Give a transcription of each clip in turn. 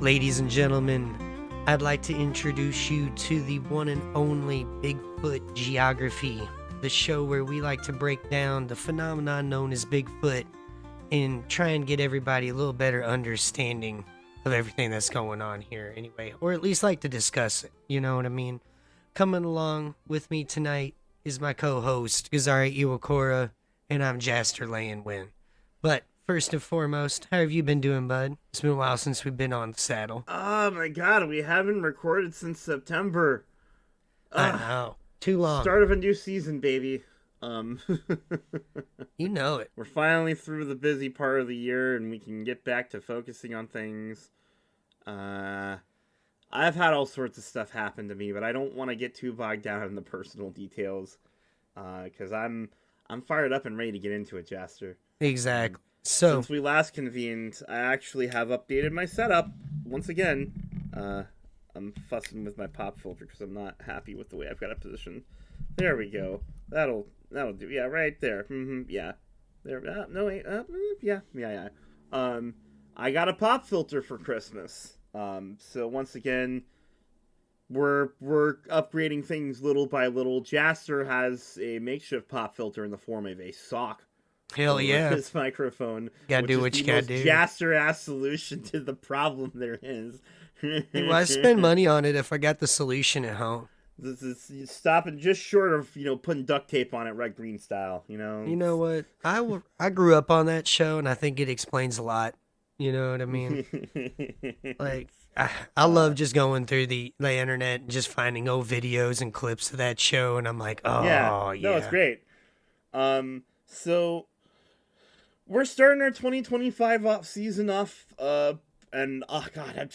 Ladies and gentlemen, I'd like to introduce you to the one and only Bigfoot Geography, the show where we like to break down the phenomenon known as Bigfoot and try and get everybody a little better understanding of everything that's going on here anyway, or at least like to discuss it, you know what I mean? Coming along with me tonight is my co-host, Kazari Iwakura, and I'm Jaster and Win. But first and foremost, how have you been doing, bud? It's been a while since we've been on the saddle. Oh my god, we haven't recorded since September. I know. Too long. Start of a new season, baby. You know it. We're finally through the busy part of the year and we can get back to focusing on things. I've had all sorts of stuff happen to me, but I don't want to get too bogged down in the personal details. Because I'm fired up and ready to get into it, Jaster. Exactly. So since we last convened, I actually have updated my setup once again. I'm fussing with my pop filter because I'm not happy with the way I've got it positioned. There we go. That'll do. Yeah, right there. Yeah. There. No wait. Yeah. I got a pop filter for Christmas. So once again, we're upgrading things little by little. Jaster has a makeshift pop filter in the form of a sock. Hell yeah. His microphone. Gotta do what you gotta do. Jaster-ass solution to the problem there is. Well, I spend money on it if I got the solution at home. This is stopping just short of, putting duct tape on it, Red Green style, You know what? I grew up on that show, and I think it explains a lot. You know what I mean? Like, I love just going through the internet and just finding old videos and clips of that show, and I'm like, oh, yeah. No, it's great. So we're starting our 2025 season off, and oh god,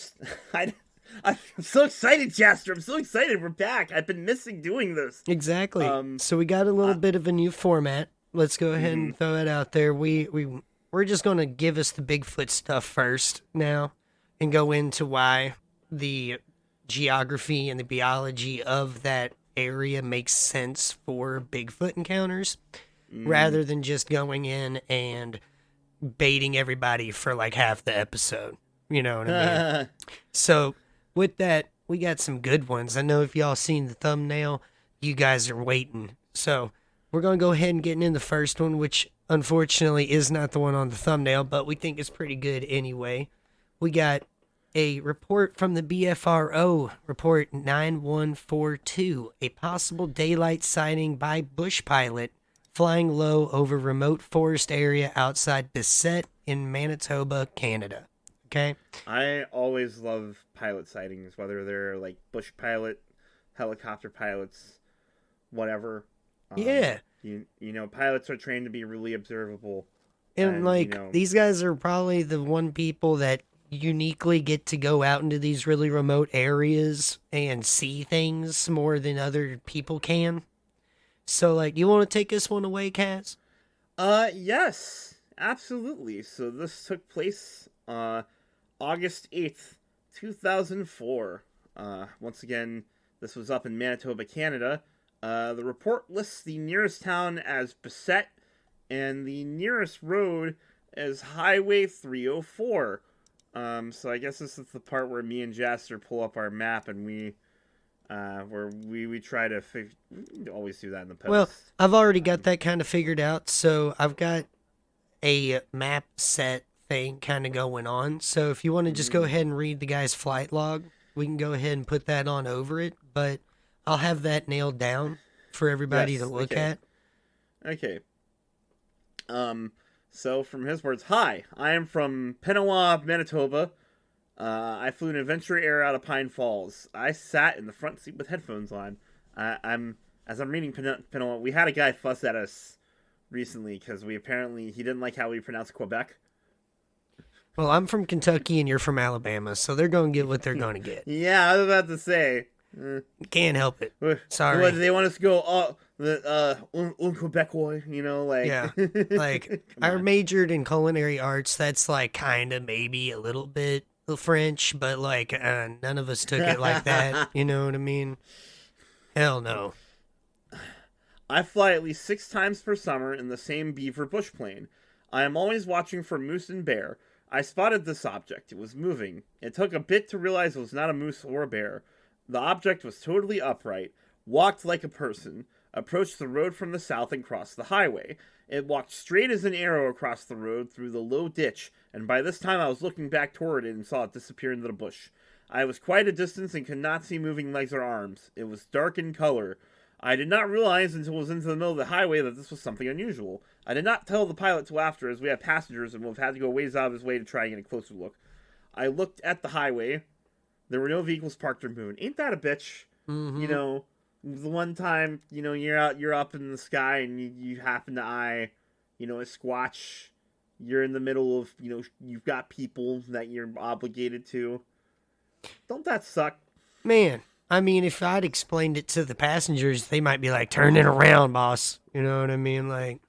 I'm so excited, Jaster. I'm so excited. We're back. I've been missing doing this. Exactly. So we got a little bit of a new format. Let's go ahead and throw it out there. We're just going to give us the Bigfoot stuff first now and go into why the geography and the biology of that area makes sense for Bigfoot encounters rather than just going in and baiting everybody for like half the episode. You know what I mean? So with that, we got some good ones. I know if y'all seen the thumbnail, you guys are waiting. So we're going to go ahead and get in the first one, which unfortunately is not the one on the thumbnail, but we think it's pretty good anyway. We got a report from the BFRO, report 9142, a possible daylight sighting by bush pilot flying low over remote forest area outside Bicêtre in Manitoba, Canada. Okay? I always love pilot sightings, whether they're like bush pilot, helicopter pilots, whatever. Yeah. Pilots are trained to be really observable. And these guys are probably the one people that uniquely get to go out into these really remote areas and see things more than other people can. So, you want to take this one away, Kaz? Yes, absolutely. So this took place, August 8th, 2004. Once again, this was up in Manitoba, Canada. The report lists the nearest town as Bicêtre and the nearest road as Highway 304. So I guess this is the part where me and Jaster pull up our map and we try to we always do that in the post. Well, I've already got that kind of figured out, so I've got a map set thing kind of going on. So if you want to just go ahead and read the guy's flight log, we can go ahead and put that on over it, but I'll have that nailed down for everybody to look at. Okay. So from his words, "Hi, I am from Pinawa, Manitoba. I flew an Adventure Air out of Pine Falls. I sat in the front seat with headphones on. As I'm reading Pinawa, we had a guy fuss at us recently because he didn't like how we pronounce Quebec. Well, I'm from Kentucky and you're from Alabama, so they're going to get what they're going to get. Yeah, I was about to say. Can't help it. Sorry. What, they want us to go, un Quebecois, Yeah. I majored in culinary arts. That's kind of maybe a little bit French, but none of us took it like that. You know what I mean? Hell no. I fly at least 6 times per summer in the same Beaver bush plane. I am always watching for moose and bear. I spotted this object. It was moving. It took a bit to realize it was not a moose or a bear. The object was totally upright, walked like a person, approached the road from the south and crossed the highway. It walked straight as an arrow across the road through the low ditch, and by this time I was looking back toward it and saw it disappear into the bush. I was quite a distance and could not see moving legs or arms. It was dark in color. I did not realize until it was into the middle of the highway that this was something unusual. I did not tell the pilot till after, as we had passengers and would have had to go ways out of his way to try and get a closer look. I looked at the highway. There were no vehicles parked or moving. Ain't that a bitch? Mm-hmm. You know, the one time, you know, you're up in the sky and you happen to eye, you know, a squatch. You're in the middle of, you know, you've got people that you're obligated to. Don't that suck? Man, I mean, if I'd explained it to the passengers, they might be like, turn it around, boss. You know what I mean? Like,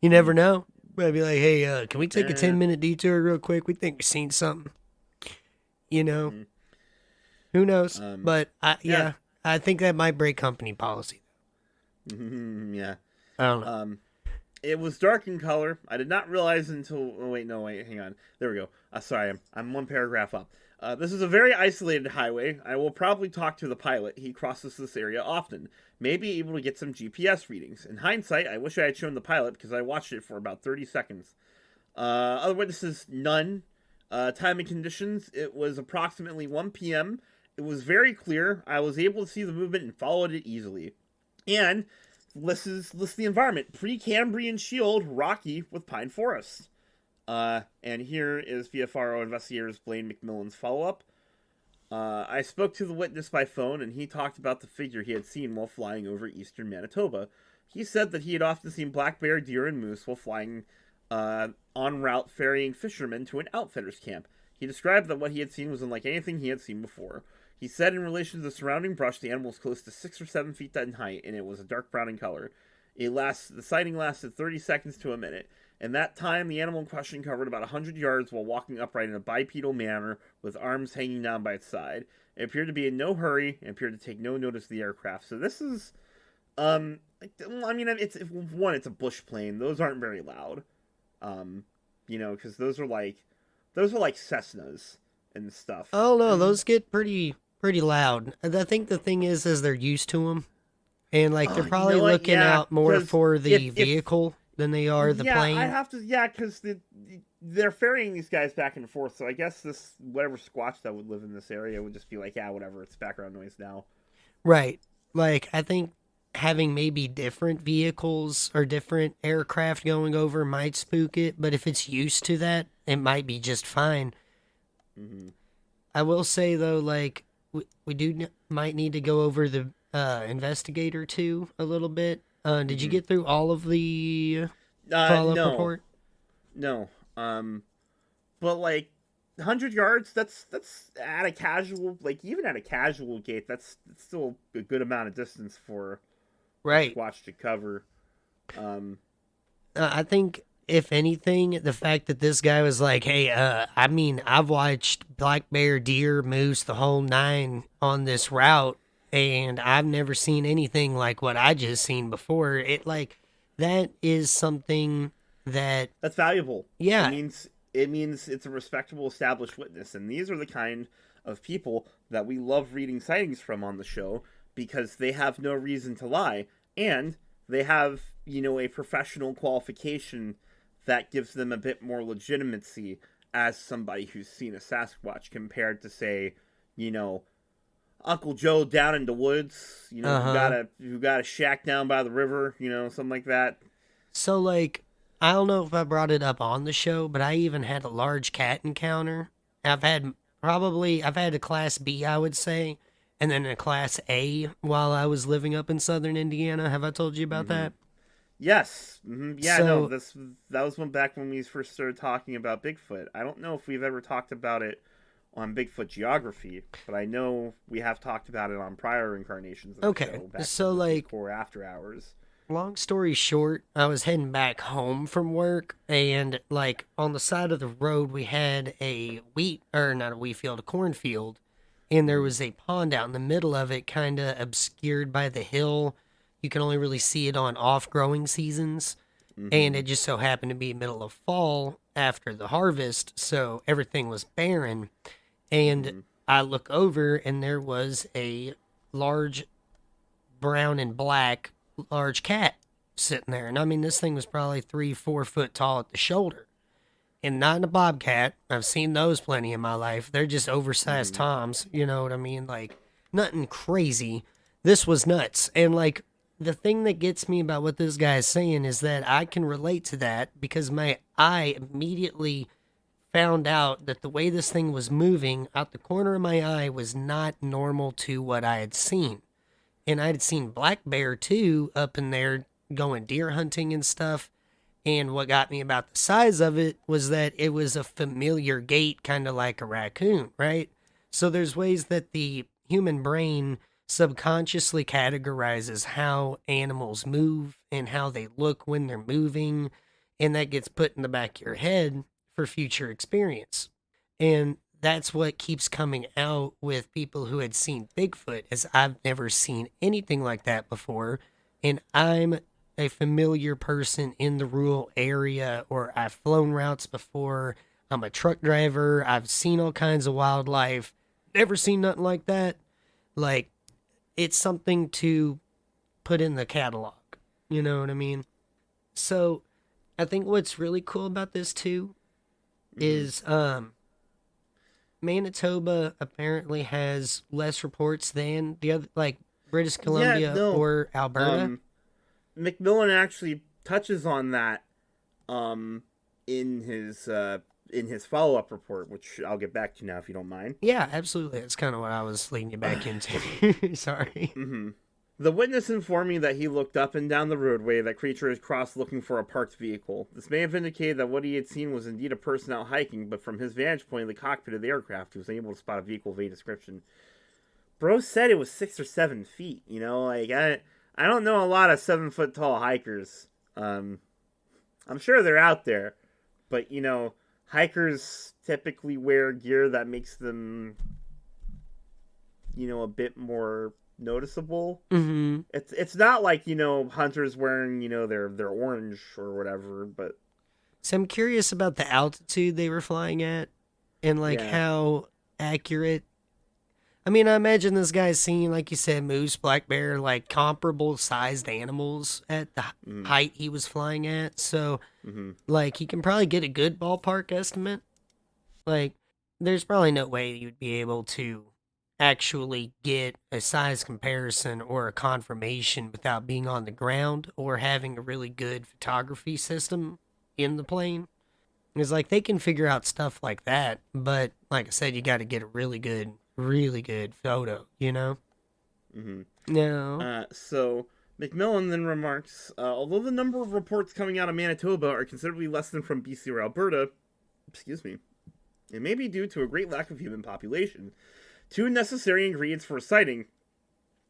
you never know. I'd be like, hey, can we take a 10-minute detour real quick? We think we've seen something. You know? Mm-hmm. Who knows? But, I think that might break company policy. Yeah. I don't know. It was dark in color. I did not realize until... Oh, wait, hang on. There we go. Sorry, I'm one paragraph up. This is a very isolated highway. I will probably talk to the pilot. He crosses this area often. May be able to get some GPS readings. In hindsight, I wish I had shown the pilot because I watched it for about 30 seconds. Other witnesses, none. Time and conditions, it was approximately 1 p.m. It was very clear. I was able to see the movement and followed it easily. And lists the environment. Precambrian shield, rocky with pine forest. And here is VFRO investigators Blaine McMillan's follow-up. I spoke to the witness by phone, and he talked about the figure he had seen while flying over eastern Manitoba. He said that he had often seen black bear, deer, and moose while flying en route ferrying fishermen to an outfitter's camp. He described that what he had seen was unlike anything he had seen before. He said in relation to the surrounding brush, the animal was close to 6 or 7 feet in height, and it was a dark brown in color. The sighting lasted 30 seconds to a minute. In that time, the animal in question covered about 100 yards while walking upright in a bipedal manner with arms hanging down by its side. It appeared to be in no hurry and appeared to take no notice of the aircraft. So this is, I mean, it's a bush plane. Those aren't very loud, you know, because those are like Cessnas and stuff. Oh no, those get pretty loud. I think the thing is they're used to them, and like they're probably looking out more for the vehicle than they are the plane. I have to, because they're ferrying these guys back and forth, so I guess this, whatever squatch that would live in this area would just be like, yeah, whatever, it's background noise now. Right. Like, I think having maybe different vehicles or different aircraft going over might spook it, but if it's used to that, it might be just fine. Mm-hmm. I will say, though, like, we might need to go over the investigator, too, a little bit. Did you get through all of the follow-up report? No. But like 100 yards, that's at a casual, like even at a casual gate, that's still a good amount of distance for Squatch to cover. I think if anything, the fact that this guy was like, hey, I mean, I've watched black bear, deer, moose, the whole nine on this route, and I've never seen anything like what I just seen before. That is something that's valuable. Yeah. It means it's a respectable, established witness. And these are the kind of people that we love reading sightings from on the show because they have no reason to lie. And they have, you know, a professional qualification that gives them a bit more legitimacy as somebody who's seen a Sasquatch compared to, say, you know, Uncle Joe down in the woods, you know, who got a shack down by the river, you know, something like that. So, like, I don't know if I brought it up on the show, but I even had a large cat encounter. I've had a Class B, I would say, and then a Class A while I was living up in southern Indiana. Have I told you about that? Yes. Mm-hmm. Yeah, that was back when we first started talking about Bigfoot. I don't know if we've ever talked about it on Bigfoot Geography, but I know we have talked about it on prior incarnations of the show. Back so like Core After Hours. Long story short, I was heading back home from work, and like on the side of the road we had a cornfield, and there was a pond out in the middle of it, kind of obscured by the hill. You can only really see it on off growing seasons, and it just so happened to be middle of fall. after the harvest, so everything was barren. And I look over, and there was a large brown and black large cat sitting there. And I mean, this thing was probably 3-4 foot tall at the shoulder. And not in a bobcat. I've seen those plenty in my life. They're just oversized toms. You know what I mean? Like, nothing crazy. This was nuts. And, like, the thing that gets me about what this guy is saying is that I can relate to that because my eye immediately found out that the way this thing was moving out the corner of my eye was not normal to what I had seen. And I had seen black bear, too, up in there going deer hunting and stuff. And what got me about the size of it was that it was a familiar gait, kind of like a raccoon, right? So there's ways that the human brain subconsciously categorizes how animals move and how they look when they're moving. And that gets put in the back of your head for future experience. And that's what keeps coming out with people who had seen Bigfoot, as I've never seen anything like that before. And I'm a familiar person in the rural area, or I've flown routes before. I'm a truck driver. I've seen all kinds of wildlife. Never seen nothing like that. Like, it's something to put in the catalog. You know what I mean? So, I think what's really cool about this too is Manitoba apparently has less reports than the other, like British Columbia or Alberta. McMillan actually touches on that in his follow-up report, which I'll get back to now if you don't mind. Yeah, absolutely. That's kind of what I was leading you back into. Sorry. The witness informed me that he looked up and down the roadway that creature had crossed looking for a parked vehicle. This may have indicated that what he had seen was indeed a person out hiking, but from his vantage point in the cockpit of the aircraft, he was unable to spot a vehicle of any description. Bro said it was 6 or 7 feet, you know? Like, I don't know a lot of 7-foot tall hikers. I'm sure they're out there, but, you know, hikers typically wear gear that makes them, you know, a bit more noticeable. It's not like, you know, hunters wearing, you know, their orange or whatever, but so I'm curious about the altitude they were flying at and like how accurate. I mean, I imagine this guy's seen, like you said, moose, black bear, like comparable sized animals at the height he was flying at. So like he can probably get a good ballpark estimate. Like there's probably no way you'd be able to actually get a size comparison or a confirmation without being on the ground or having a really good photography system in the plane. It's like they can figure out stuff like that, but like I said, you got to get a really good photo, you know? No. So McMillan then remarks, although the number of reports coming out of Manitoba are considerably less than from BC or Alberta, it may be due to a great lack of human population. 2 necessary ingredients for a sighting: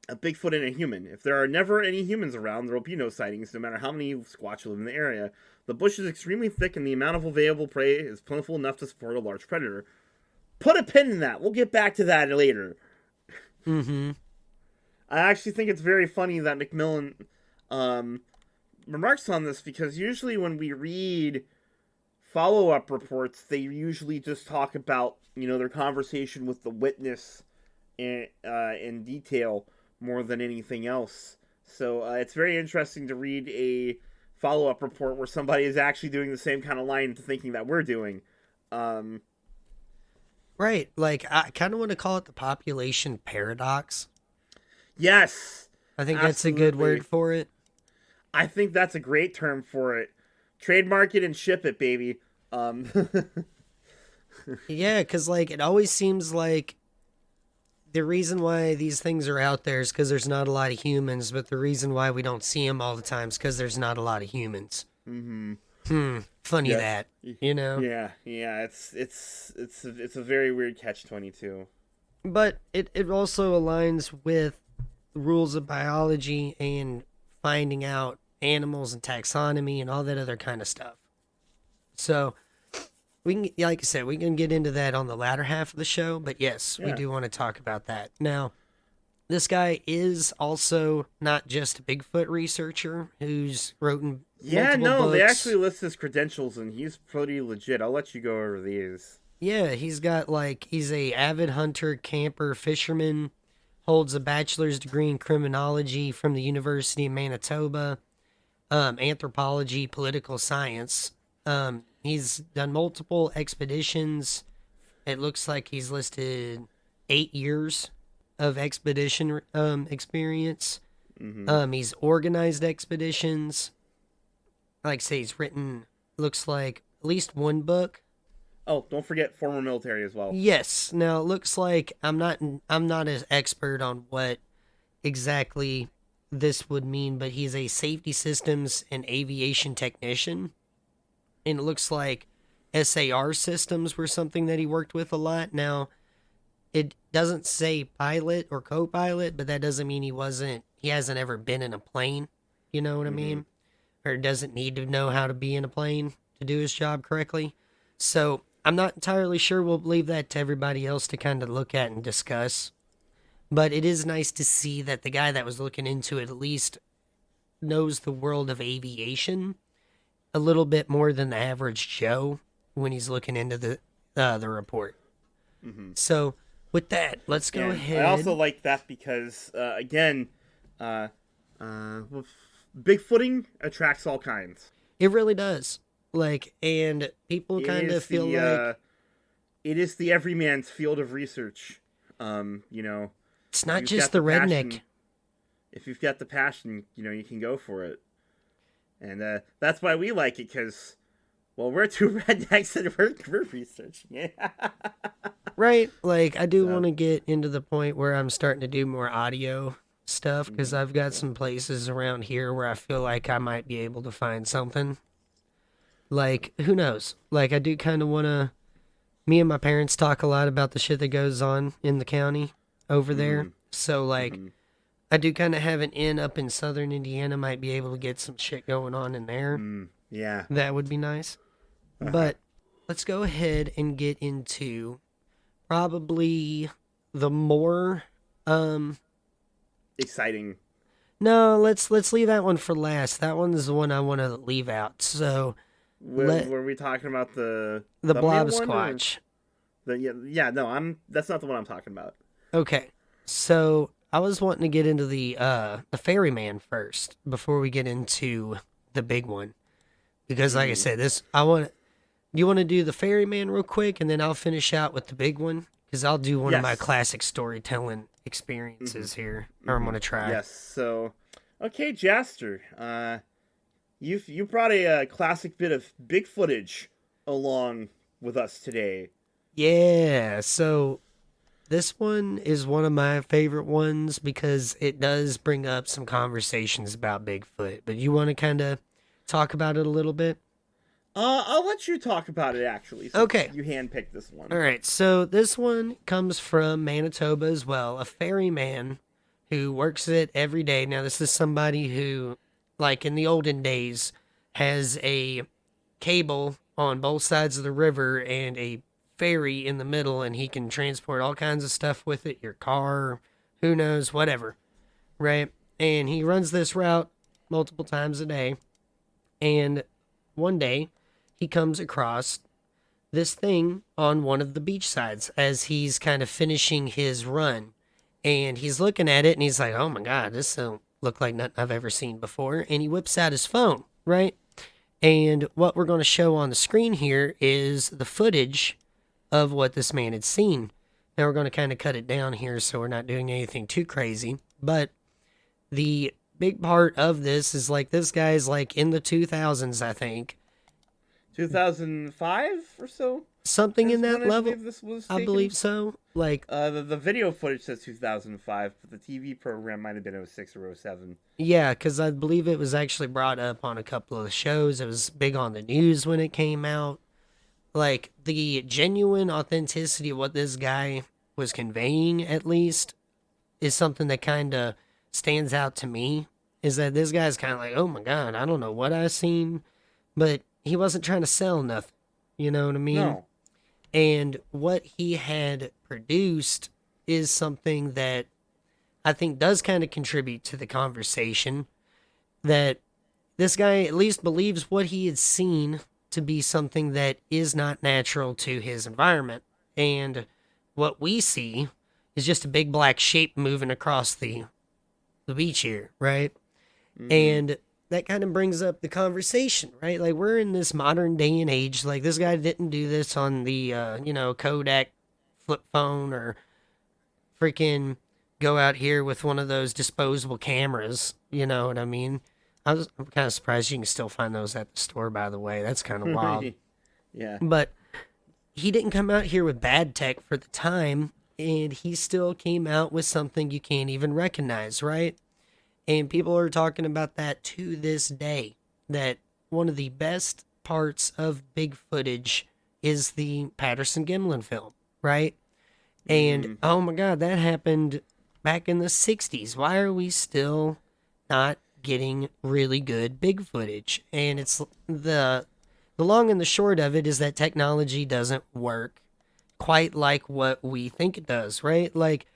a Bigfoot and a human. If there are never any humans around, there will be no sightings, no matter how many Squatch live in the area. The bush is extremely thick, and the amount of available prey is plentiful enough to support a large predator. Put a pin in that. We'll get back to that later. I actually think it's very funny that McMillan remarks on this, because usually when we read follow-up reports, they usually just talk about, you know, their conversation with the witness in detail more than anything else. So it's very interesting to read a follow-up report where somebody is actually doing the same kind of line of thinking that we're doing. Right. Like, I kind of want to call it the population paradox. Yes. I think that's a good word for it. I think that's a great term for it. Trademark it and ship it, baby. Yeah, because, like, it always seems like the reason why these things are out there is because there's not a lot of humans, but the reason why we don't see them all the time is because there's not a lot of humans. Funny that, you know? Yeah, it's a very weird catch-22. But it also aligns with rules of biology and finding out animals and taxonomy and all that other kind of stuff. So we can, like I said, we can get into that on the latter half of the show, but yes, we do want to talk about that. Now, This guy is also not just a Bigfoot researcher who's written Yeah, multiple no, they books. actually list his credentials, and he's pretty legit. I'll let you go over these. Yeah, he's got like he's a avid hunter, camper, fisherman, holds a bachelor's degree in criminology from the University of Manitoba, anthropology, political science. He's done multiple expeditions. It looks like he's listed 8 years of expedition experience. He's organized expeditions. Like I say, he's written looks like at least one book. Oh, don't forget former military as well. Yes. Now it looks like I'm not as expert on what exactly this would mean, but he's a safety systems and aviation technician. And it looks like SAR systems were something that he worked with a lot. Now, it doesn't say pilot or co-pilot, but that doesn't mean he hasn't ever been in a plane. You know what I mean? Or doesn't need to know how to be in a plane to do his job correctly. So I'm not entirely sure. We'll leave that to everybody else to kind of look at and discuss. But it is nice to see that the guy that was looking into it at least knows the world of aviation a little bit more than the average Joe when he's looking into the report. So with that, let's go ahead. I also like that because again, Bigfooting attracts all kinds. It really does. Like, and people kind of feel like it is the everyman's field of research. It's not just the redneck. Passion, if you've got the passion, you can go for it. And that's why we like it, because, well, we're two rednecks and we're researching it. Right? Like, I do want to get into the point where I'm starting to do more audio stuff, because I've got some places around here where I feel like I might be able to find something. Like, who knows? Like, I do kind of want to... Me and my parents talk a lot about the shit that goes on in the county over there. So, like, I do kind of have an in up in southern Indiana. Might be able to get some shit going on in there. Yeah. That would be nice. But let's go ahead and get into probably the more... exciting. No, let's leave that one for last. That one's the one I want to leave out. So... Were we talking about the blob one, squatch? That's not the one I'm talking about. Okay, so I was wanting to get into the ferryman first before we get into the big one, because like I said, you want to do the ferryman real quick, and then I'll finish out with the big one, because I'll do one of my classic storytelling experiences here, or I'm gonna try. Yes. So, okay, Jaster. You brought a classic bit of big footage along with us today. Yeah, so this one is one of my favorite ones because it does bring up some conversations about Bigfoot. But you want to kind of talk about it a little bit? I'll let you talk about it, actually. Okay. You handpicked this one. All right, so this one comes from Manitoba as well. A ferryman who works it every day. Now, this is somebody who... like in the olden days, has a cable on both sides of the river and a ferry in the middle, and he can transport all kinds of stuff with it, your car, who knows, whatever, right? And he runs this route multiple times a day, and one day he comes across this thing on one of the beach sides as he's kind of finishing his run, and he's looking at it, and he's like, oh my God, this don't look like nothing I've ever seen before. And he whips out his phone, right? And what we're going to show on the screen here is the footage of what this man had seen. Now we're going to kind of cut it down here so we're not doing anything too crazy. But the big part of this is like this guy's like in the 2000s, I think. 2005 or so? Something in that level. I believe so. Like the video footage says 2005, but the TV program might have been 06 or 07. Yeah, because I believe it was actually brought up on a couple of the shows. It was big on the news when it came out. Like, the genuine authenticity of what this guy was conveying, at least, is something that kind of stands out to me. Is that this guy's kind of like, oh my God, I don't know what I seen, but he wasn't trying to sell nothing. You know what I mean? No. And what he had produced is something that I think does kind of contribute to the conversation, that this guy at least believes what he had seen to be something that is not natural to his environment. And what we see is just a big black shape moving across the beach here, right? And that kind of brings up the conversation, right? Like, we're in this modern day and age. Like, this guy didn't do this on the, Kodak flip phone, or freaking go out here with one of those disposable cameras. You know what I mean? I'm kind of surprised you can still find those at the store, by the way. That's kind of wild. Yeah. But he didn't come out here with bad tech for the time, and he still came out with something you can't even recognize, right? And people are talking about that to this day, that one of the best parts of big footage is the Patterson-Gimlin film, right? And, oh my God, that happened back in the 60s. Why are we still not getting really good big footage? And it's the long and the short of it is that technology doesn't work quite like what we think it does, right? Like,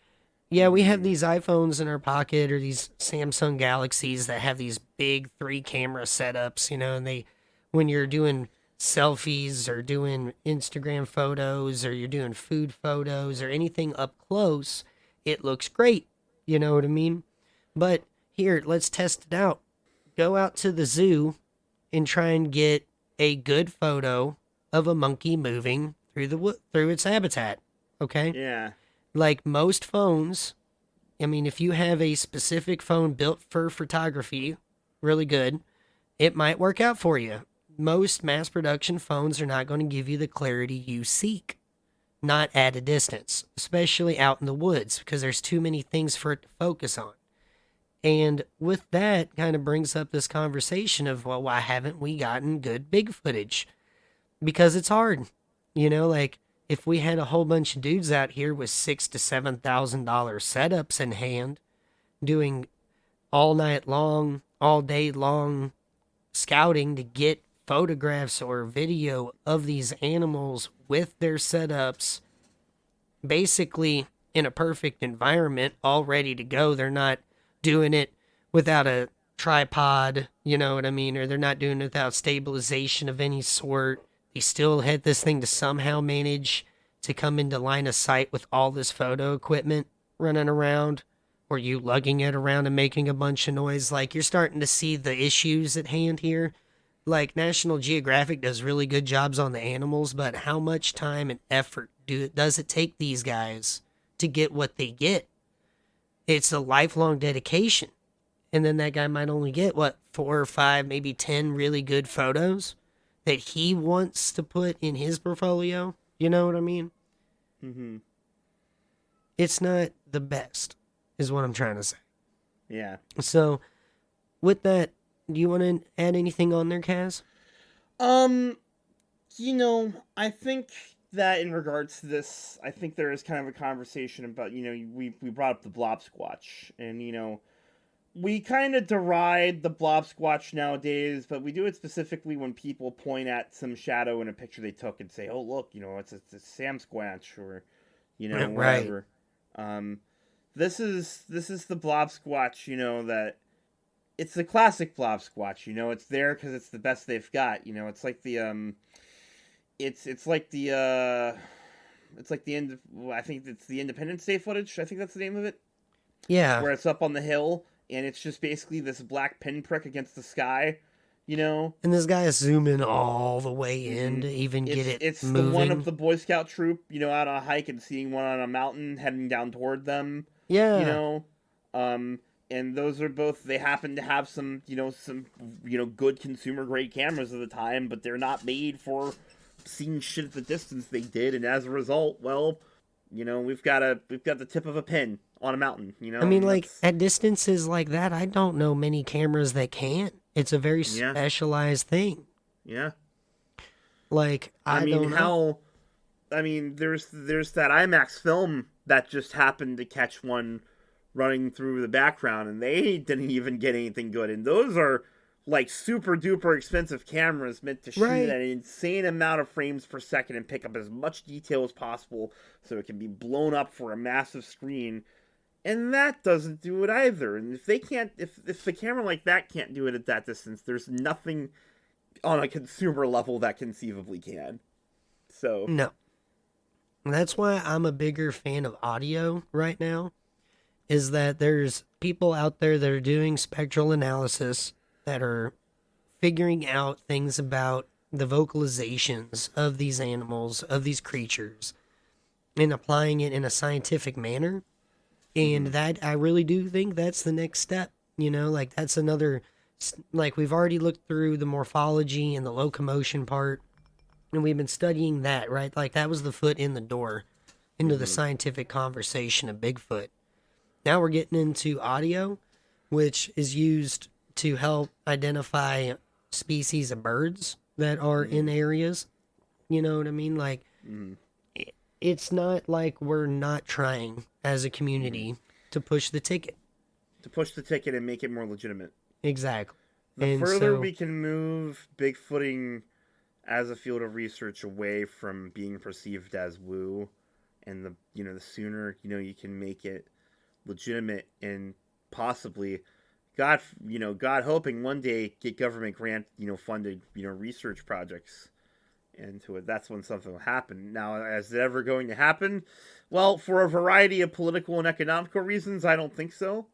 yeah, we have these iPhones in our pocket, or these Samsung Galaxies that have these big 3-camera setups, and when you're doing selfies or doing Instagram photos, or you're doing food photos or anything up close, it looks great. You know what I mean? But here, let's test it out. Go out to the zoo and try and get a good photo of a monkey moving through its habitat. Okay? Yeah. Like most phones, I mean, if you have a specific phone built for photography, really good, it might work out for you. Most mass production phones are not going to give you the clarity you seek, not at a distance, especially out in the woods, because there's too many things for it to focus on. And with that, kind of brings up this conversation of, well, why haven't we gotten good big footage? Because it's hard. Like, if we had a whole bunch of dudes out here with $6,000 to $7,000 setups in hand, doing all night long, all day long scouting to get photographs or video of these animals with their setups, basically in a perfect environment, all ready to go. They're not doing it without a tripod, you know what I mean? Or they're not doing it without stabilization of any sort. They still had this thing to somehow manage to come into line of sight with all this photo equipment running around, or you lugging it around and making a bunch of noise. Like, you're starting to see the issues at hand here. Like, National Geographic does really good jobs on the animals, but how much time and effort does it take these guys to get what they get? It's a lifelong dedication. And then that guy might only get, 4 or 5, maybe 10 really good photos that he wants to put in his portfolio. You know what I mean? Mm-hmm. It's not the best, is what I'm trying to say. Yeah. So, with that, do you want to add anything on there, Kaz? I think that in regards to this, I think there is kind of a conversation about, we brought up the blob squatch, and, we kind of deride the blob squatch nowadays, but we do it specifically when people point at some shadow in a picture they took and say, "Oh, look, it's a Sam Squatch," or whatever. Right. This is the blob squatch. that it's the classic blob squatch. It's there because it's the best they've got. It's like the it's like the end of, I think it's the Independence Day footage. I think that's the name of it. Yeah. Where it's up on the hill. And it's just basically this black pinprick against the sky, And this guy is zooming all the way in to even get it It's moving. the one of the Boy Scout troop, out on a hike and seeing one on a mountain heading down toward them. Yeah. And those are both, they happen to have some good consumer grade cameras at the time, but they're not made for seeing shit at the distance they did. And as a result, well, we've got the tip of a pin on a mountain, I mean, like, at distances like that, I don't know many cameras that can. It's a very specialized thing. Yeah. Like, I don't know. There's that IMAX film that just happened to catch one running through the background, and they didn't even get anything good. And those are, like, super duper expensive cameras meant to shoot at an insane amount of frames per second and pick up as much detail as possible so it can be blown up for a massive screen. And that doesn't do it either. And if they can't, if the camera like that can't do it at that distance, there's nothing on a consumer level that conceivably can. So No. And that's why I'm a bigger fan of audio right now, is that there's people out there that are doing spectral analysis that are figuring out things about the vocalizations of these animals, of these creatures, and applying it in a scientific manner. And that, I really do think that's the next step. Like that's another, like we've already looked through the morphology and the locomotion part, and we've been studying that, right? Like that was the foot in the door into the scientific conversation of Bigfoot. Now we're getting into audio, which is used to help identify species of birds that are in areas. You know what I mean? Like, it's not like we're not trying as a community to push the ticket. To push the ticket and make it more legitimate. Exactly. The further we can move Bigfooting as a field of research away from being perceived as woo, and the sooner you can make it legitimate and possibly, God hoping one day get government grant funded research projects into it. That's when something will happen. Now, is it ever going to happen? Well, for a variety of political and economical reasons, I don't think so.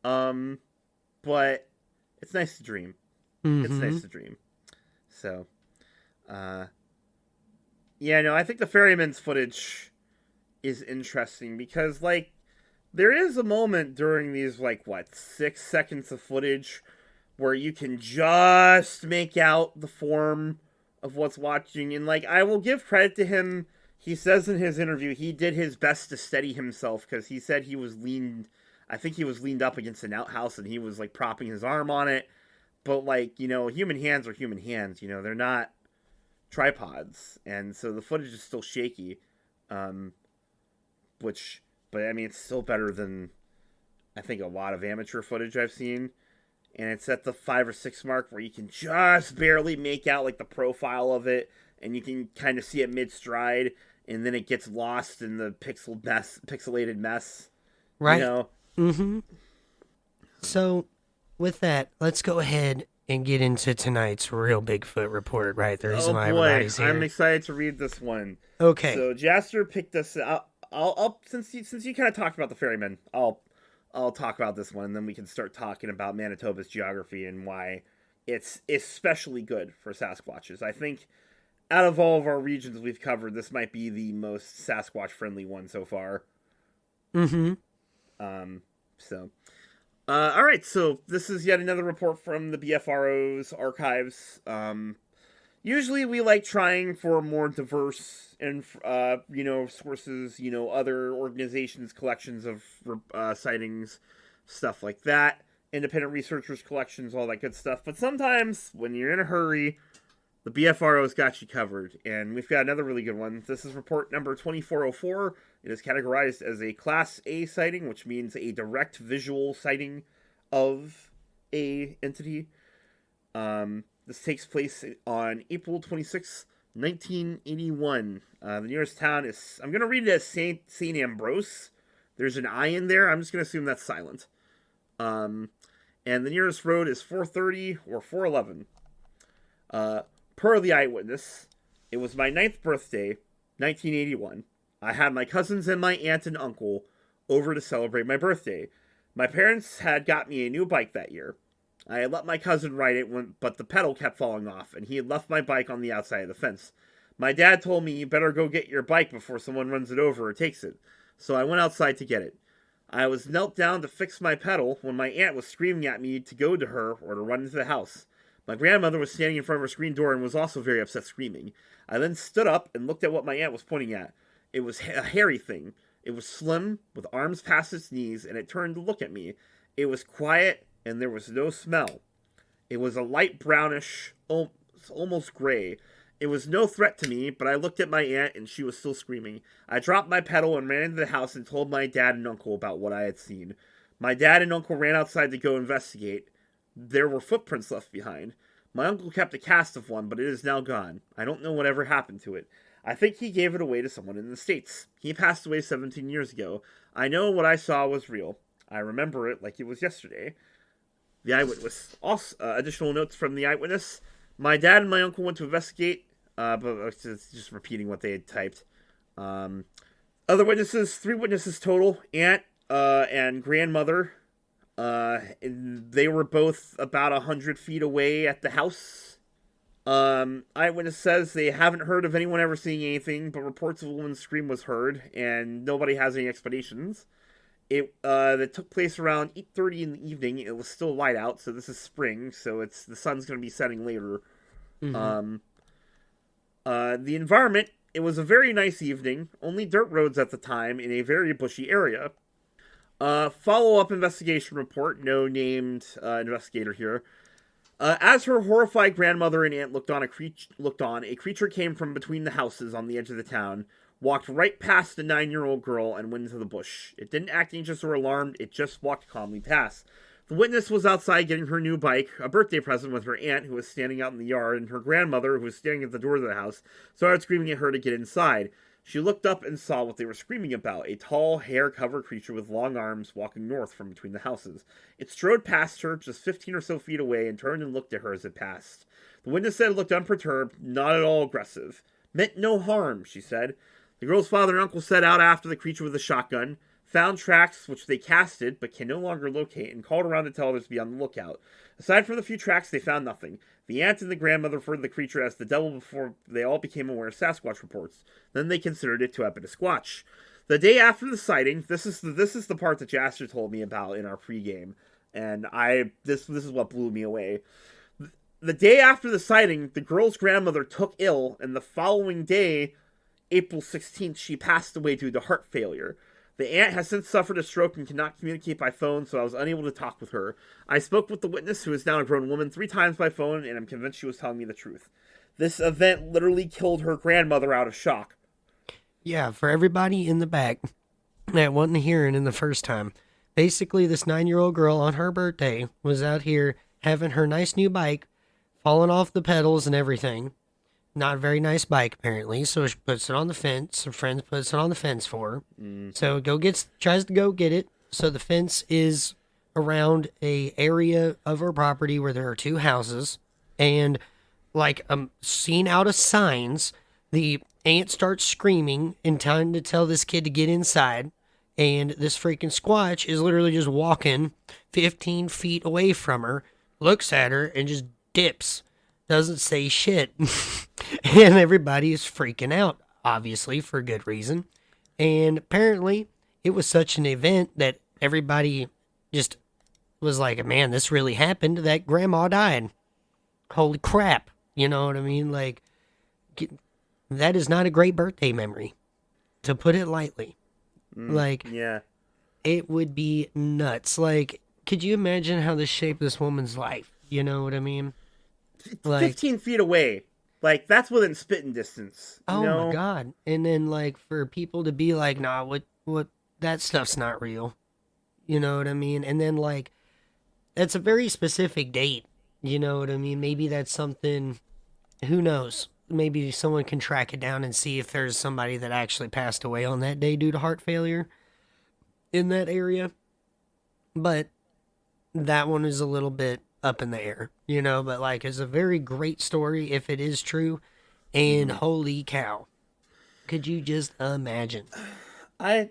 But it's nice to dream. It's nice to dream. So, I think the ferryman's footage is interesting because, like, there is a moment during these, 6 seconds of footage where you can just make out the form of what's watching. And, I will give credit to him. He says in his interview he did his best to steady himself because he said he was leaned up against an outhouse and he was, propping his arm on it. But, human hands are human hands. They're not tripods. And so the footage is still shaky. But, I mean, it's still better than, I think, a lot of amateur footage I've seen. And it's at the 5 or 6 mark where you can just barely make out, the profile of it. And you can kind of see it mid-stride. And then it gets lost in the pixelated mess. Right. So, with that, let's go ahead and get into tonight's real Bigfoot report, right? The reason why everybody's here. I'm excited to read this one. Okay. So, Jaster picked us up. I'll since you kind of talked about the ferryman, I'll talk about this one, and then we can start talking about Manitoba's geography and why it's especially good for Sasquatches. I think out of all of our regions we've covered, this might be the most Sasquatch friendly one so far. All right. So this is yet another report from the BFRO's archives. Usually we like trying for more diverse and, sources, other organizations' collections of sightings, stuff like that. Independent researchers' collections, all that good stuff. But sometimes when you're in a hurry, the BFRO's got you covered. And we've got another really good one. This is report number 2404. It is categorized as a Class A sighting, which means a direct visual sighting of a entity. This takes place on April 26, 1981. The nearest town is, I'm going to read it as St. Ambrose. There's an I in there. I'm just going to assume that's silent. And the nearest road is 430 or 411. Per the eyewitness, it was my 9th birthday, 1981. I had my cousins and my aunt and uncle over to celebrate my birthday. My parents had got me a new bike that year. I had let my cousin ride it, but the pedal kept falling off, and he had left my bike on the outside of the fence. My dad told me, you better go get your bike before someone runs it over or takes it. So I went outside to get it. I was knelt down to fix my pedal when my aunt was screaming at me to go to her or to run into the house. My grandmother was standing in front of her screen door and was also very upset, screaming. I then stood up and looked at what my aunt was pointing at. It was a hairy thing. It was slim, with arms past its knees, and it turned to look at me. It was quiet, and there was no smell. It was a light brownish, almost gray. It was no threat to me, but I looked at my aunt, and she was still screaming. I dropped my pedal and ran into the house and told my dad and uncle about what I had seen. My dad and uncle ran outside to go investigate. There were footprints left behind. My uncle kept a cast of one, but it is now gone. I don't know whatever happened to it. I think he gave it away to someone in the States. He passed away 17 years ago. I know what I saw was real. I remember it like it was yesterday. The eyewitness. Also, additional notes from the eyewitness. My dad and my uncle went to investigate, but it's just repeating what they had typed. Other witnesses, 3 witnesses total. Aunt and grandmother. They were both about 100 feet away at the house. Eyewitness says they haven't heard of anyone ever seeing anything, but reports of a woman's scream was heard, and nobody has any explanations. That took place around 8:30 in the evening. It was still light out, so this is spring, so the sun's going to be setting later. Mm-hmm. The environment, it was a very nice evening, only dirt roads at the time in a very bushy area. Follow-up investigation report, no named investigator here. As her horrified grandmother and aunt looked on, a creature came from between the houses on the edge of the town, walked right past the 9-year-old girl, and went into the bush. It didn't act anxious or alarmed, it just walked calmly past. The witness was outside getting her new bike, a birthday present, with her aunt, who was standing out in the yard, and her grandmother, who was standing at the door of the house, started screaming at her to get inside. She looked up and saw what they were screaming about, a tall, hair-covered creature with long arms walking north from between the houses. It strode past her, just 15 or so feet away, and turned and looked at her as it passed. The witness said it looked unperturbed, not at all aggressive. Meant no harm, she said. The girl's father and uncle set out after the creature with a shotgun, found tracks which they casted but can no longer locate, and called around to tell others to be on the lookout. Aside from the few tracks, they found nothing. The aunt and the grandmother referred to the creature as the devil before they all became aware of Sasquatch reports. Then they considered it to have been a squatch. The day after the sighting, this is the part that Jaster told me about in our pregame, and this is what blew me away. The day after the sighting, the girl's grandmother took ill, and the following day, April 16th, she passed away due to heart failure. The aunt has since suffered a stroke and cannot communicate by phone, so I was unable to talk with her. I spoke with the witness, who is now a grown woman, 3 times by phone, and I'm convinced she was telling me the truth. This event literally killed her grandmother out of shock. Yeah, for everybody in the back that wasn't hearing in the first time, basically this 9-year-old girl on her birthday was out here having her nice new bike, falling off the pedals and everything. Not a very nice bike, apparently, so she puts it on the fence. Her friend puts it on the fence for her. So tries to go get it. So the fence is around a area of her property where there are 2 houses. And like seen out of signs, the aunt starts screaming and trying to tell this kid to get inside. And this freaking squatch is literally just walking 15 feet away from her, looks at her, and just dips. Doesn't say shit. And everybody is freaking out, obviously, for good reason. And apparently, it was such an event that everybody just was like, man, this really happened, that grandma died. Holy crap. You know what I mean? Like, that is not a great birthday memory, to put it lightly. Yeah. It would be nuts. Like, could you imagine how this shaped this woman's life? You know what I mean? Like, 15 feet away. Like, that's within spitting distance. Oh my God. And then, like, for people to be like, nah, what, that stuff's not real. You know what I mean? And then, like, that's a very specific date. You know what I mean? Maybe that's something, who knows? Maybe someone can track it down and see if there's somebody that actually passed away on that day due to heart failure in that area. But that one is a little bit up in the air, you know, but like it's a very great story if it is true. And holy cow, could you just imagine? I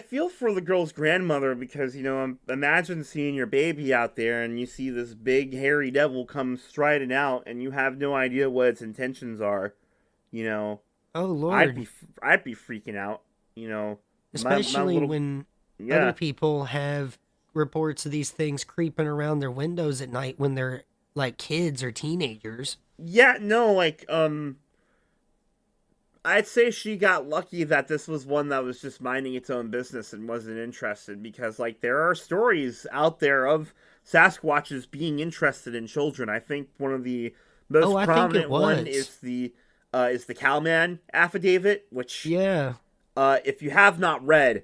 feel for the girl's grandmother because, you know, imagine seeing your baby out there and you see this big hairy devil come striding out and you have no idea what its intentions are, you know. Oh Lord, I'd be freaking out, you know, especially when other people have reports of these things creeping around their windows at night when they're like kids or teenagers. Yeah, no, like, I'd say she got lucky that this was one that was just minding its own business and wasn't interested because, like, there are stories out there of Sasquatches being interested in children. I think one of the most prominent one is the Cowman affidavit, which, if you have not read,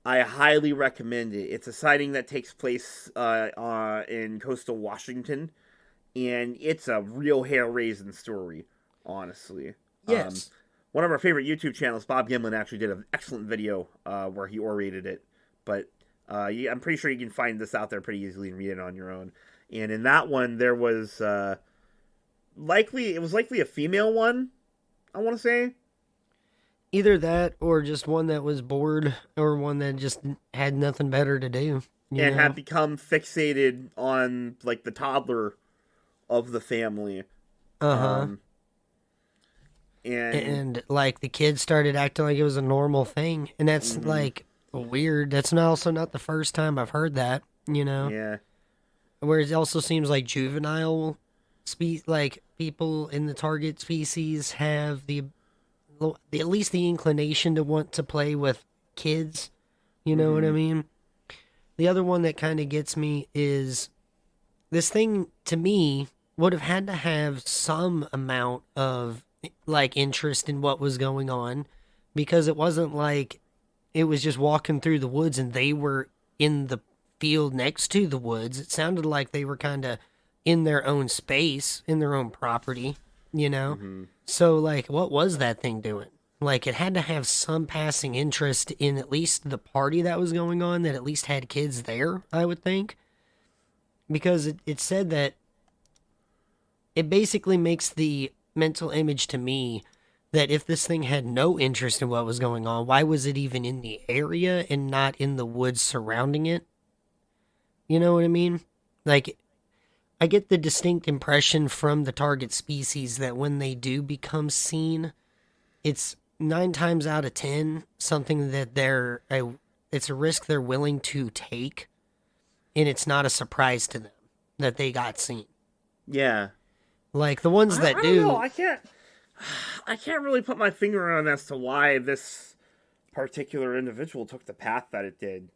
I highly recommend it. It's a sighting that takes place in coastal Washington, and it's a real hair-raising story, honestly. Yes. one of our favorite YouTube channels, Bob Gimlin, actually did an excellent video where he orated it. But I'm pretty sure you can find this out there pretty easily and read it on your own. And in that one, there was likely a female one, I want to say. Either that or just one that was bored or one that just had nothing better to do. And had become fixated on, like, the toddler of the family. Uh-huh. And like, the kid started acting like it was a normal thing. And that's, like, weird. That's also not the first time I've heard that, Yeah. Where it also seems like juvenile like people in the target species have at least the inclination to want to play with kids. You know what I mean? The other one that kind of gets me is this thing, to me, would have had to have some amount of, like, interest in what was going on, because it wasn't like it was just walking through the woods and they were in the field next to the woods. It sounded like they were kind of in their own space, in their own property, So, like, what was that thing doing? Like, it had to have some passing interest in at least the party that was going on, that at least had kids there, I would think. Because it said that it basically makes the mental image to me that if this thing had no interest in what was going on, why was it even in the area and not in the woods surrounding it? You know what I mean? Like, I get the distinct impression from the target species that when they do become seen, it's 9 times out of 10 something that it's a risk they're willing to take, and it's not a surprise to them that they got seen. Yeah. Like, the ones that I do... don't know. I can't really put my finger on as to why this particular individual took the path that it did.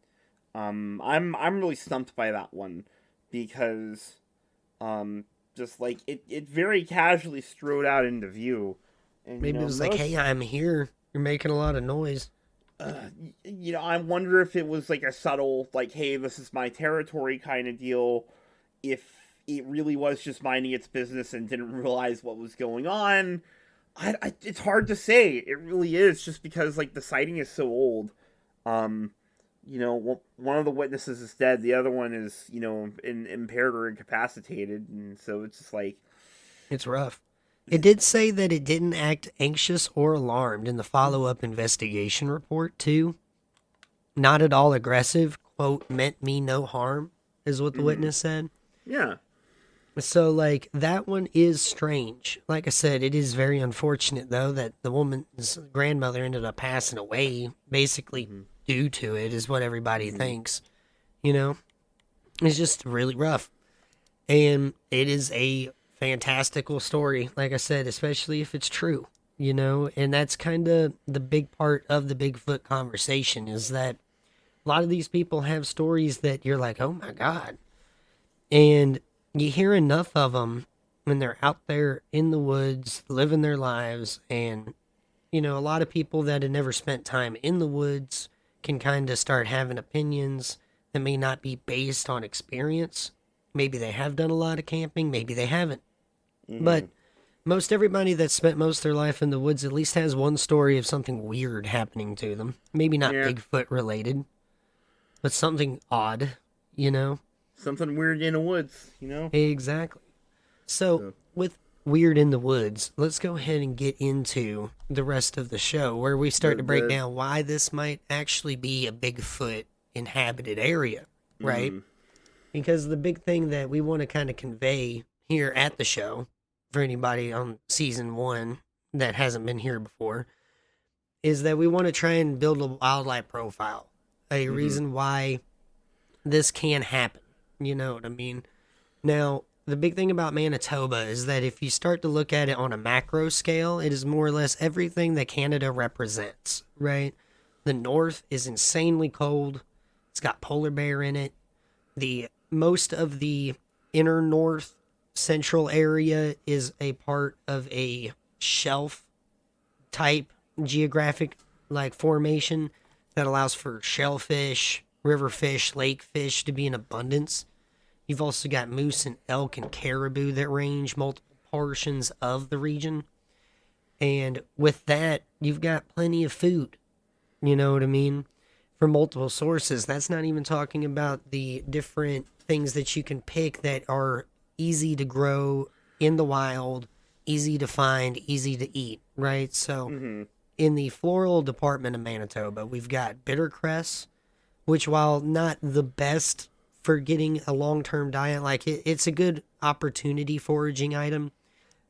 I'm really stumped by that one, because just like it very casually strode out into view. And, maybe it was like, hey, I'm here. You're making a lot of noise. I wonder if it was like a subtle, like, hey, this is my territory kind of deal. If it really was just minding its business and didn't realize what was going on. It's hard to say. It really is, just because, like, the sighting is so old. One of the witnesses is dead. The other one is, impaired or incapacitated. And so it's just like... It's rough. It did say that it didn't act anxious or alarmed in the follow-up investigation report, too. Not at all aggressive, quote, meant me no harm, is what the witness said. Yeah. So, like, that one is strange. Like I said, it is very unfortunate, though, that the woman's grandmother ended up passing away, basically due to it, is what everybody thinks. It's just really rough. And it is a fantastical story, like I said, especially if it's true, and that's kind of the big part of the Bigfoot conversation, is that a lot of these people have stories that you're like, oh my God. And you hear enough of them when they're out there in the woods, living their lives, and, a lot of people that have never spent time in the woods can kind of start having opinions that may not be based on experience. Maybe they have done a lot of camping, maybe they haven't. But most everybody that's spent most of their life in the woods at least has one story of something weird happening to them. Maybe not Bigfoot related, but something odd, Something weird in the woods, Exactly. So, with weird in the woods, let's go ahead and get into the rest of the show, where we start to break down why this might actually be a Bigfoot inhabited area, right? Because the big thing that we want to kind of convey here at the show, for anybody on season 1 that hasn't been here before, is that we want to try and build a wildlife profile, a reason why this can happen. You know what I mean? Now, the big thing about Manitoba is that if you start to look at it on a macro scale, it is more or less everything that Canada represents, right? The north is insanely cold. It's got polar bear in it. Most of the inner north central area is a part of a shelf type geographic formation that allows for shellfish, river fish, lake fish to be in abundance. You've also got moose and elk and caribou that range multiple portions of the region. And with that, you've got plenty of food. You know what I mean? From multiple sources. That's not even talking about the different things that you can pick that are easy to grow in the wild, easy to find, easy to eat, right? So in the floral department of Manitoba, we've got bittercress, which while not the best for getting a long-term diet, like it's a good opportunity foraging item.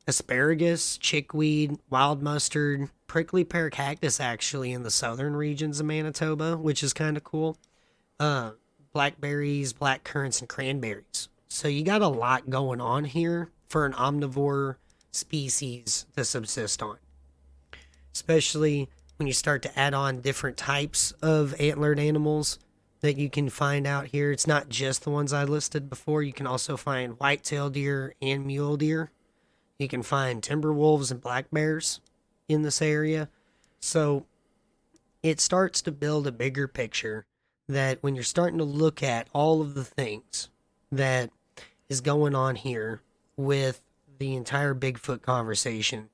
Asparagus, chickweed, wild mustard, prickly pear cactus actually in the southern regions of Manitoba, which is kind of cool. Blackberries, black currants, and cranberries. So you got a lot going on here for an omnivore species to subsist on. Especially when you start to add on different types of antlered animals that you can find out here. It's not just the ones I listed before. You can also find white-tailed deer and mule deer. You can find timber wolves and black bears in this area. So it starts to build a bigger picture that when you're starting to look at all of the things that is going on here with the entire Bigfoot conversation,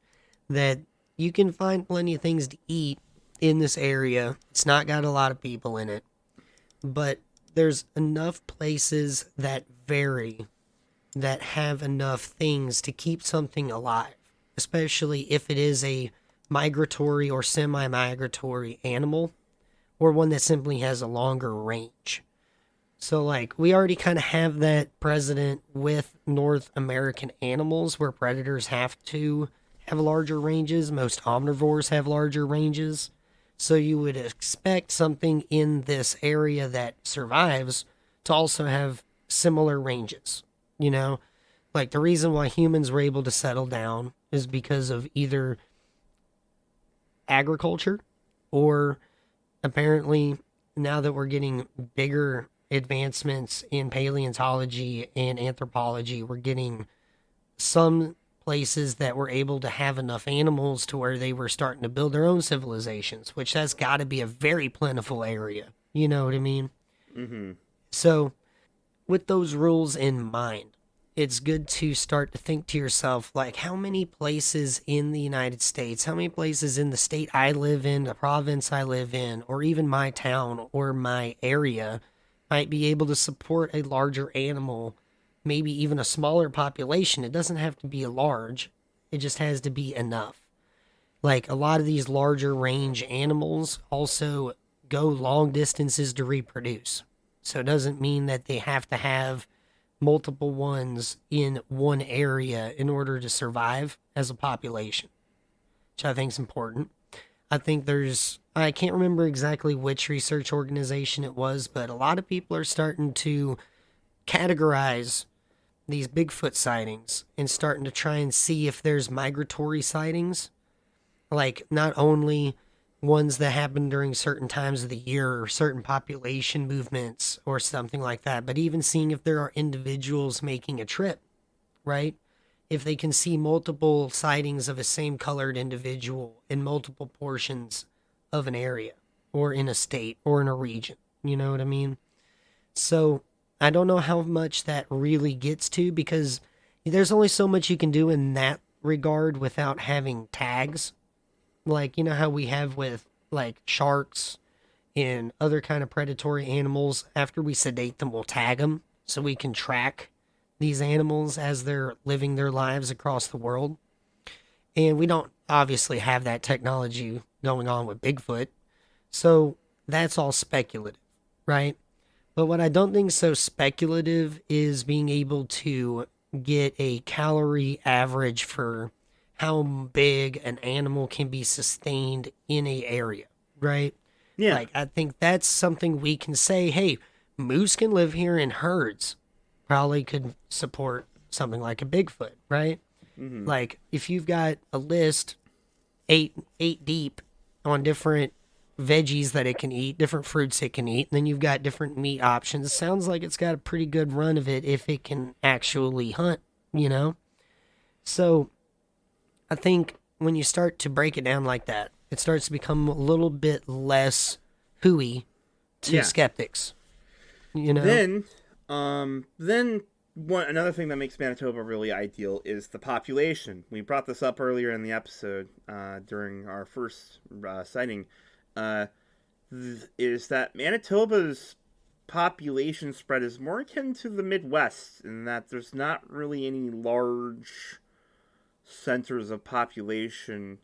that you can find plenty of things to eat in this area. It's not got a lot of people in it, but there's enough places that vary, that have enough things to keep something alive, especially if it is a migratory or semi-migratory animal, or one that simply has a longer range. So, like, we already kind of have that precedent with North American animals where predators have to have larger ranges. Most omnivores have larger ranges. So you would expect something in this area that survives to also have similar ranges. You know, like the reason why humans were able to settle down is because of either agriculture or apparently now that we're getting bigger advancements in paleontology and anthropology, we're getting some places that were able to have enough animals to where they were starting to build their own civilizations, which that's got to be a very plentiful area. You know what I mean? Mm-hmm. So with those rules in mind, it's good to start to think to yourself, like, how many places in the United States, how many places in the state I live in, the province I live in, or even my town or my area might be able to support a larger animal, maybe even a smaller population. It doesn't have to be large. It just has to be enough. Like, a lot of these larger range animals also go long distances to reproduce. So it doesn't mean that they have to have multiple ones in one area in order to survive as a population, which I think is important. I think I can't remember exactly which research organization it was, but a lot of people are starting to categorize these Bigfoot sightings and starting to try and see if there's migratory sightings, like not only ones that happen during certain times of the year or certain population movements or something like that, but even seeing if there are individuals making a trip, right? If they can see multiple sightings of a same colored individual in multiple portions of an area or in a state or in a region, you know what I mean? So I don't know how much that really gets to, because there's only so much you can do in that regard without having tags. Like, you know how we have with, like, sharks and other kind of predatory animals. After we sedate them, we'll tag them so we can track these animals as they're living their lives across the world. And we don't obviously have that technology going on with Bigfoot. So that's all speculative, right? But what I don't think is so speculative is being able to get a calorie average for how big an animal can be sustained in a area, right? Yeah. Like, I think that's something we can say, hey, moose can live here in herds. Probably could support something like a Bigfoot, right? Mm-hmm. Like, if you've got a list eight deep on different veggies that it can eat, different fruits it can eat, and then you've got different meat options, it sounds like it's got a pretty good run of it if it can actually hunt, you know? So I think when you start to break it down like that, it starts to become a little bit less hooey to skeptics. You know? Then Another thing that makes Manitoba really ideal is the population. We brought this up earlier in the episode during our first sighting. Is that Manitoba's population spread is more akin to the Midwest in that there's not really any large centers of population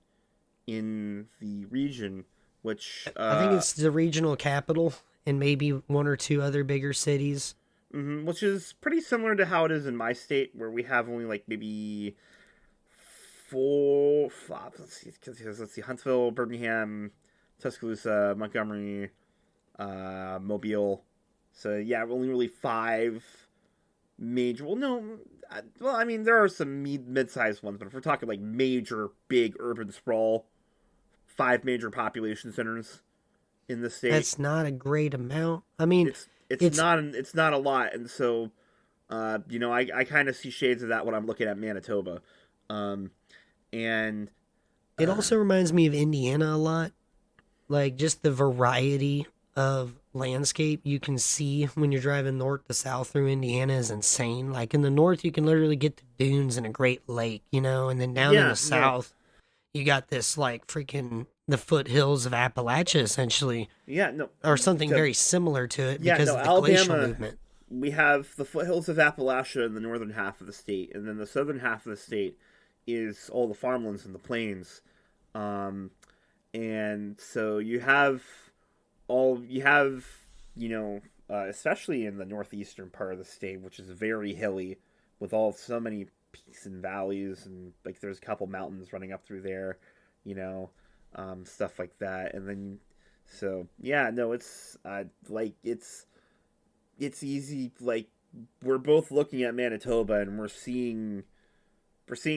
in the region, which I think it's the regional capital and maybe one or two other bigger cities. Which is pretty similar to how it is in my state, where we have only like maybe let's see, Huntsville, Birmingham, Tuscaloosa, Montgomery, Mobile. So yeah, only really 5 major. I mean there are some mid-sized ones, but if we're talking like major, big urban sprawl, 5 major population centers in the state. That's not a great amount. I mean, it's not a lot, and so I kind of see shades of that when I'm looking at Manitoba, and it also reminds me of Indiana a lot, like just the variety of landscape you can see when you're driving north to south through Indiana is insane. Like in the north, you can literally get the dunes and a Great Lake, and then down in the south, you got this like freaking the foothills of Appalachia, essentially. Yeah, no. Or something very similar to it because of the glacial movement. We have the foothills of Appalachia in the northern half of the state, and then the southern half of the state is all the farmlands and the plains. And so you have, especially in the northeastern part of the state, which is very hilly, with so many peaks and valleys, and like there's a couple mountains running up through there, stuff like that. And then, so yeah, no, it's it's easy. Like we're both looking at Manitoba and we're seeing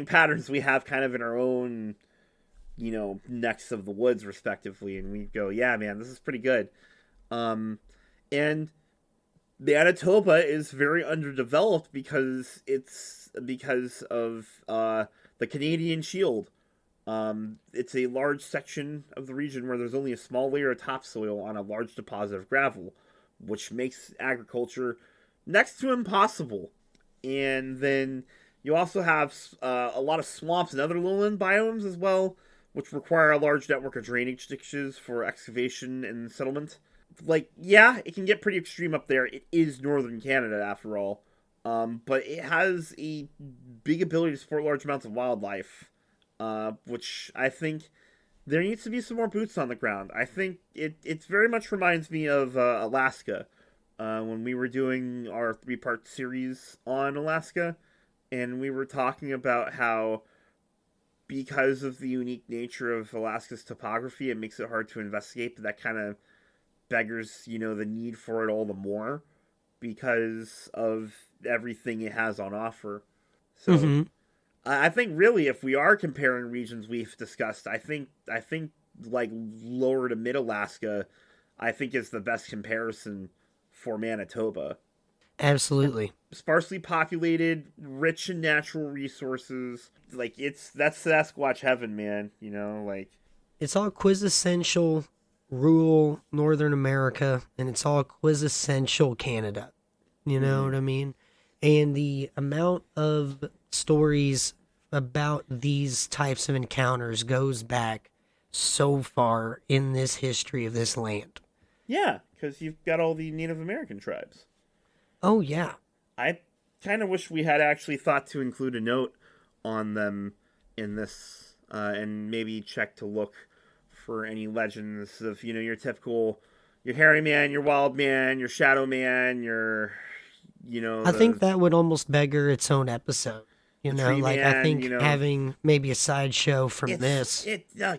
patterns we have kind of in our own, necks of the woods respectively, and we go, yeah, man, this is pretty good. And Manitoba is very underdeveloped because of the Canadian Shield. It's a large section of the region where there's only a small layer of topsoil on a large deposit of gravel, which makes agriculture next to impossible. And then you also have a lot of swamps and other lowland biomes as well, which require a large network of drainage ditches for excavation and settlement. Like, yeah, it can get pretty extreme up there. It is northern Canada, after all. But it has a big ability to support large amounts of wildlife, which I think there needs to be some more boots on the ground. I think it very much reminds me of Alaska, when we were doing our 3-part series on Alaska, and we were talking about how because of the unique nature of Alaska's topography, it makes it hard to investigate, but that kind of beggars, the need for it all the more because of everything it has on offer. So I think really if we are comparing regions we've discussed, I think like lower to mid Alaska, I think is the best comparison for Manitoba. Absolutely. Sparsely populated, rich in natural resources. Like that's Sasquatch heaven, man. Like it's all quintessential rural Northern America, and it's all quintessential Canada. You know what I mean? And the amount of stories about these types of encounters goes back so far in this history of this land. Yeah, because you've got all the Native American tribes. Oh, yeah. I kind of wish we had actually thought to include a note on them in this, and maybe check to look for any legends of, your typical, your hairy man, your wild man, your shadow man, your, I think that would almost beggar its own episode. Man, I think having maybe a sideshow from this.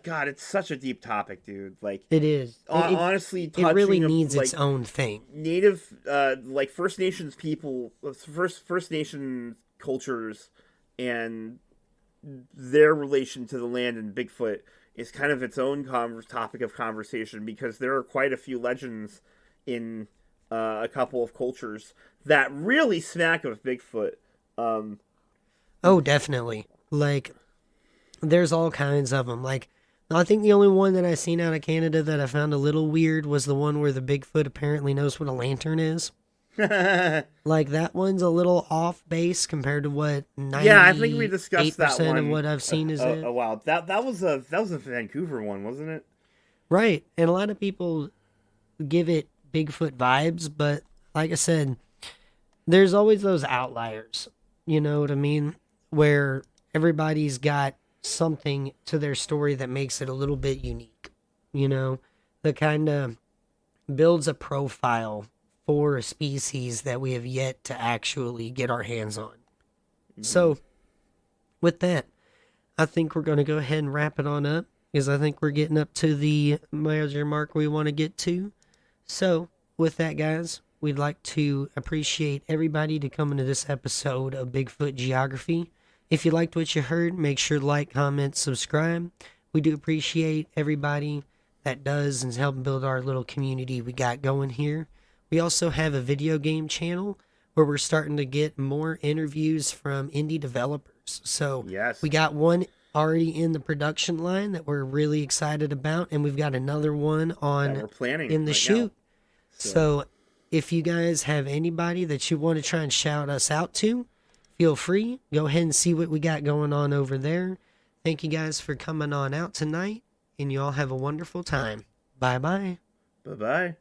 God, it's such a deep topic, dude. Like it is. Honestly, it really needs its own thing. Native, like First Nations people, First Nation cultures, and their relation to the land and Bigfoot is kind of its own topic of conversation, because there are quite a few legends in a couple of cultures that really smack of Bigfoot. Oh, definitely. Like, there's all kinds of them. Like, I think the only one that I seen out of Canada that I found a little weird was the one where the Bigfoot apparently knows what a lantern is. Like, that one's a little off base compared to what 98% Yeah, I think we discussed that one. of what I've seen is it. A while. That was a Vancouver one, wasn't it? Right. And a lot of people give it Bigfoot vibes, but like I said, there's always those outliers. You know what I mean? Where everybody's got something to their story that makes it a little bit unique. You know, that kind of builds a profile for a species that we have yet to actually get our hands on. Mm-hmm. So, with that, I think we're going to go ahead and wrap it on up, because I think we're getting up to the major mark we want to get to. So, with that, guys, we'd like to appreciate everybody to come into this episode of Bigfoot Geography. If you liked what you heard, make sure to like, comment, subscribe. We do appreciate everybody that does and is helping build our little community we got going here. We also have a video game channel where we're starting to get more interviews from indie developers. So yes, we got one already in the production line that we're really excited about, and we've got another one on that we're planning in the right shoot. Now. So if you guys have anybody that you want to try and shout us out to, feel free. Go ahead and see what we got going on over there. Thank you guys for coming on out tonight, and you all have a wonderful time. Bye-bye. Bye-bye.